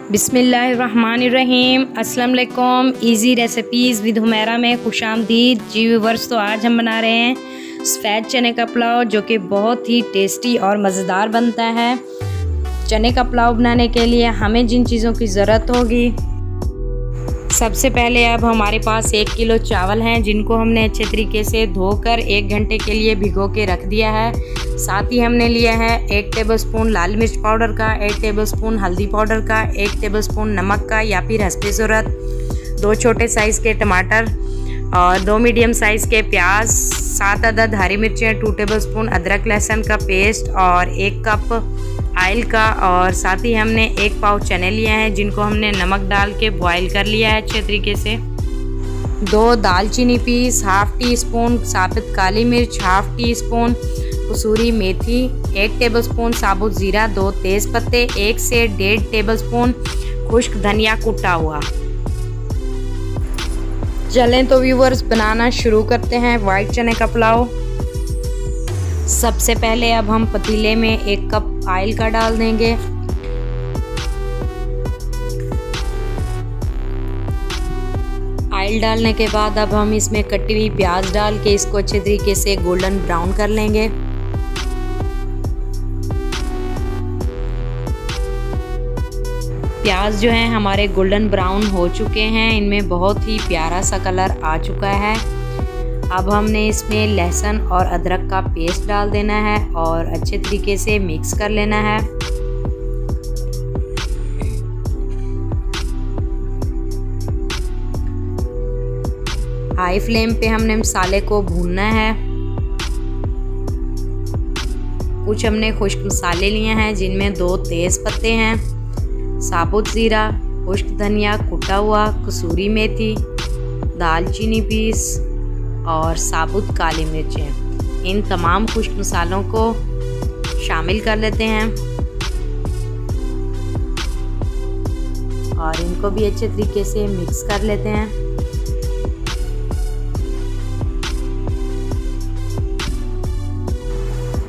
बिस्मिल्लाहिर्रहमानिर्रहीम। अस्सलाम वालेकुम। इजी रेसिपीज़ विद हुमैरा में खुशामदीद। जी व्यूअर्स, तो आज हम बना रहे हैं सफ़ेद चने का पुलाव, जो कि बहुत ही टेस्टी और मज़ेदार बनता है। चने का पुलाव बनाने के लिए हमें जिन चीज़ों की ज़रूरत होगी, सबसे पहले अब हमारे पास 1 किलो चावल हैं, जिनको हमने अच्छे तरीके से धोकर 1 घंटे के लिए भिगो के रख दिया है। साथ ही हमने लिया है 1 टेबलस्पून लाल मिर्च पाउडर का, 1 टेबलस्पून हल्दी पाउडर का, 1 टेबलस्पून नमक का या फिर हस्बे ज़रूरत, 2 छोटे साइज़ के टमाटर और 2 मीडियम साइज़ के प्याज, 7 अदद हरी मिर्चें, 2 टेबलस्पून अदरक लहसुन का पेस्ट और 1 कप ऑयल का। और साथ ही हमने 1 पाव चने लिए हैं, जिनको हमने नमक डाल के बॉईल कर लिया है अच्छे तरीके से। 2 दालचीनी पीस, हाफ़ टी स्पून साबुत काली मिर्च, हाफ़ टी स्पून कसूरी मेथी, 1 टेबलस्पून साबुत ज़ीरा, 2 तेज़ पत्ते, 1 से 1.5 टेबलस्पून खुश्क धनिया कुटा हुआ। चलें तो व्यूअर्स, बनाना शुरू करते हैं वाइट चने का पुलाव। सबसे पहले अब हम पतीले में 1 कप ऑयल का डाल देंगे। ऑयल डालने के बाद अब हम इसमें कटी हुई प्याज डाल के इसको अच्छे तरीके से गोल्डन ब्राउन कर लेंगे। प्याज जो है हमारे गोल्डन ब्राउन हो चुके हैं, इनमें बहुत ही प्यारा सा कलर आ चुका है। अब हमने इसमें लहसुन और अदरक का पेस्ट डाल देना है और अच्छे तरीके से मिक्स कर लेना है। हाई फ्लेम पे हमने मसाले को भूनना है। कुछ हमने खुश्क मसाले लिए हैं, जिनमें 2 तेज़ पत्ते हैं, साबुत ज़ीरा, खुश्क धनिया कुटा हुआ, कसूरी मेथी, दालचीनी पीस और साबुत काली मिर्चें। इन तमाम खुश्क मसालों को शामिल कर लेते हैं और इनको भी अच्छे तरीके से मिक्स कर लेते हैं।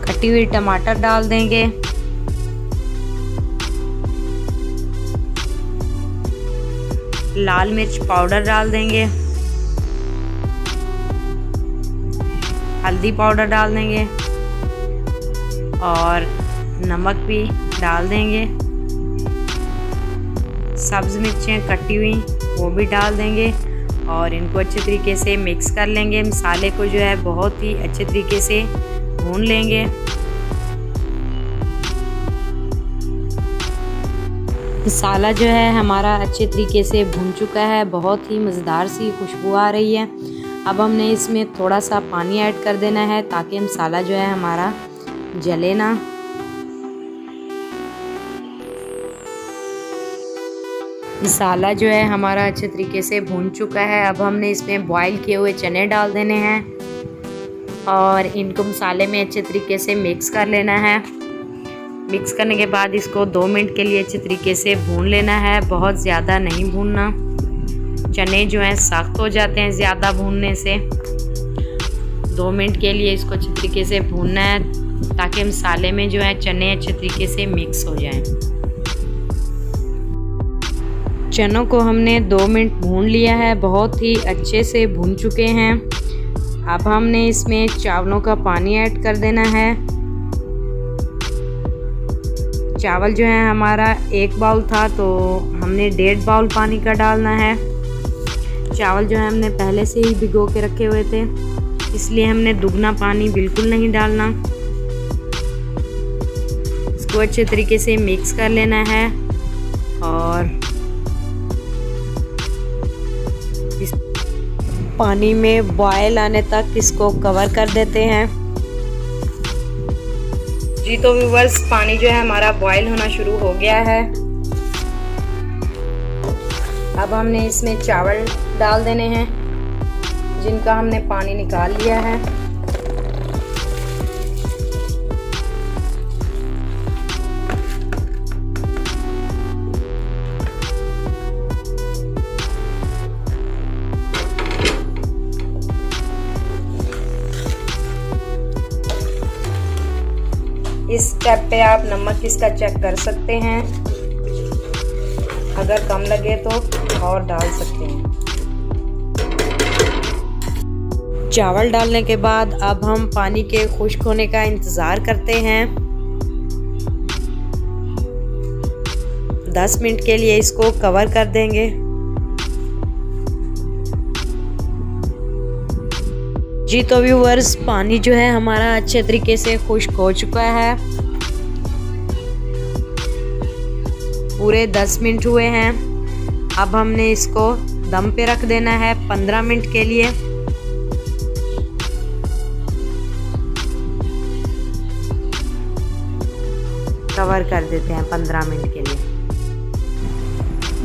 कटी हुई टमाटर डाल देंगे। लाल मिर्च पाउडर डाल देंगे, हल्दी पाउडर डाल देंगे और नमक भी डाल देंगे। सब्ज़ मिर्चें कटी हुई वो भी डाल देंगे और इनको अच्छे तरीके से मिक्स कर लेंगे। मसाले को जो है बहुत ही अच्छे तरीके से भून लेंगे। मसाला जो है हमारा अच्छे तरीके से भून चुका है, बहुत ही मज़ेदार सी खुशबू आ रही है। अब हमने इसमें थोड़ा सा पानी ऐड कर देना है, ताकि मसाला जो है हमारा जले ना। मसाला जो है हमारा अच्छे तरीके से भून चुका है। अब हमने इसमें बॉईल किए हुए चने डाल देने हैं और इनको मसाले में अच्छे तरीके से मिक्स कर लेना है। मिक्स करने के बाद इसको 2 मिनट के लिए अच्छे तरीके से भून लेना है, बहुत ज़्यादा नहीं भूनना। चने जो हैं सख्त हो जाते हैं ज़्यादा भूनने से। 2 मिनट के लिए इसको अच्छे तरीके से भूनना है, ताकि मसाले में जो है चने अच्छे तरीके से मिक्स हो जाएं। चनों को हमने 2 मिनट भून लिया है, बहुत ही अच्छे से भून चुके हैं। अब हमने इसमें चावलों का पानी ऐड कर देना है। चावल जो है हमारा 1 बाउल था, तो हमने 1.5 बाउल पानी का डालना है। चावल जो है हमने पहले से ही भिगो के रखे हुए थे, इसलिए हमने दुगना पानी बिल्कुल नहीं डालना। इसको अच्छे तरीके से मिक्स कर लेना है और इस पानी में बॉयल आने तक इसको कवर कर देते हैं। जी तो व्यूअर्स, पानी जो है हमारा बॉयल होना शुरू हो गया है। अब हमने इसमें चावल डाल देने हैं, जिनका हमने पानी निकाल लिया है। इस स्टेप पे आप नमक इसका चेक कर सकते हैं। अगर कम लगे तो और डाल सकते हैं। चावल डालने के बाद अब हम पानी के खुश्क होने का इंतज़ार करते हैं। 10 मिनट के लिए इसको कवर कर देंगे। जी तो व्यूअर्स, पानी जो है हमारा अच्छे तरीके से खुश्क हो चुका है। पूरे 10 मिनट हुए हैं। अब हमने इसको दम पे रख देना है 15 मिनट के लिए। कवर कर देते हैं 15 मिनट के लिए।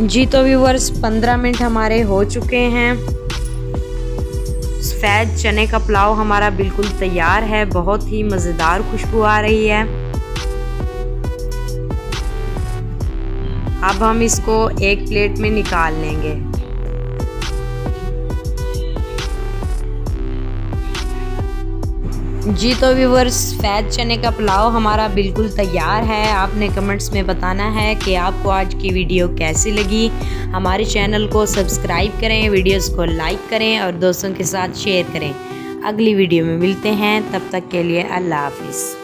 जी तो व्यूअर्स, 15 मिनट हमारे हो चुके हैं। सफ़ेद चने का पुलाव हमारा बिल्कुल तैयार है। बहुत ही मज़ेदार खुशबू आ रही है। अब हम इसको एक प्लेट में निकाल लेंगे। जी तो व्यूअर्स, सफ़ेद चने का पुलाव हमारा बिल्कुल तैयार है। आपने कमेंट्स में बताना है कि आपको आज की वीडियो कैसी लगी। हमारे चैनल को सब्सक्राइब करें, वीडियोस को लाइक करें और दोस्तों के साथ शेयर करें। अगली वीडियो में मिलते हैं, तब तक के लिए अल्लाह हाफिज़।